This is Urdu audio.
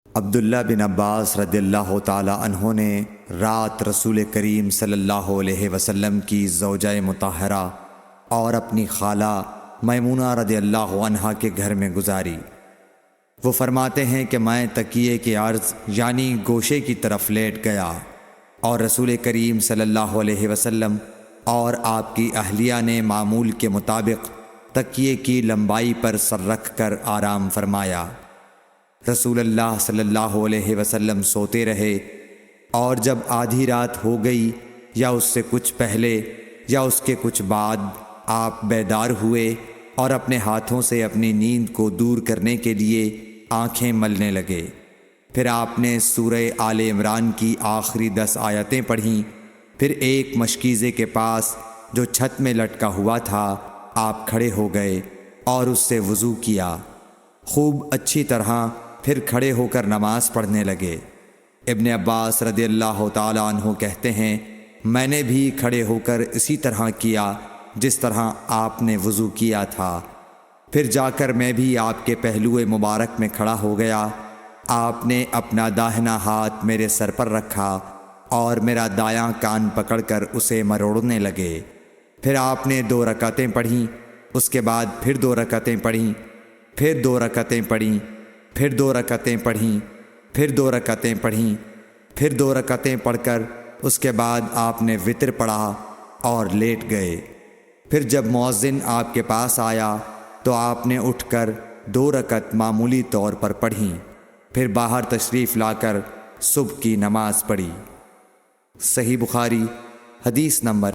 عبداللہ بن عباس رضی اللہ تعالی عنہ نے رات رسول کریم صلی اللہ علیہ وسلم کی زوجہ مطہرہ اور اپنی خالہ میمونہ رضی اللہ عنہا کے گھر میں گزاری۔ وہ فرماتے ہیں کہ میں تکیے کے عرض یعنی گوشے کی طرف لیٹ گیا اور رسول کریم صلی اللہ علیہ وسلم اور آپ کی اہلیہ نے معمول کے مطابق تکیے کی لمبائی پر سر رکھ کر آرام فرمایا۔ رسول اللہ صلی اللہ علیہ وسلم سوتے رہے اور جب آدھی رات ہو گئی یا اس سے کچھ پہلے یا اس کے کچھ بعد آپ بیدار ہوئے اور اپنے ہاتھوں سے اپنی نیند کو دور کرنے کے لیے آنکھیں ملنے لگے۔ پھر آپ نے سورہ آل عمران کی آخری 10 آیتیں پڑھیں۔ پھر ایک مشکیزے کے پاس جو چھت میں لٹکا ہوا تھا آپ کھڑے ہو گئے اور اس سے وضو کیا، خوب اچھی طرح پھر کھڑے ہو کر نماز پڑھنے لگے۔ ابن عباس رضی اللہ تعالی عنہ کہتے ہیں میں نے بھی کھڑے ہو کر اسی طرح کیا جس طرح آپ نے وضو کیا تھا۔ پھر جا کر میں بھی آپ کے پہلو مبارک میں کھڑا ہو گیا۔ آپ نے اپنا داہنا ہاتھ میرے سر پر رکھا اور میرا دایاں کان پکڑ کر اسے مروڑنے لگے۔ پھر آپ نے 2 رکعتیں پڑھیں، اس کے بعد پھر 2 رکعتیں پڑھیں، پھر 2 رکعتیں پڑھیں، پھر 2 رکعتیں پڑھیں، پھر 2 رکعتیں پڑھیں، پھر 2 رکعتیں پڑھ کر اس کے بعد آپ نے وتر پڑھا اور لیٹ گئے۔ پھر جب مؤذن آپ کے پاس آیا تو آپ نے اٹھ کر 2 رکعت معمولی طور پر پڑھیں، پھر باہر تشریف لا کر صبح کی نماز پڑھی۔ صحیح بخاری حدیث نمبر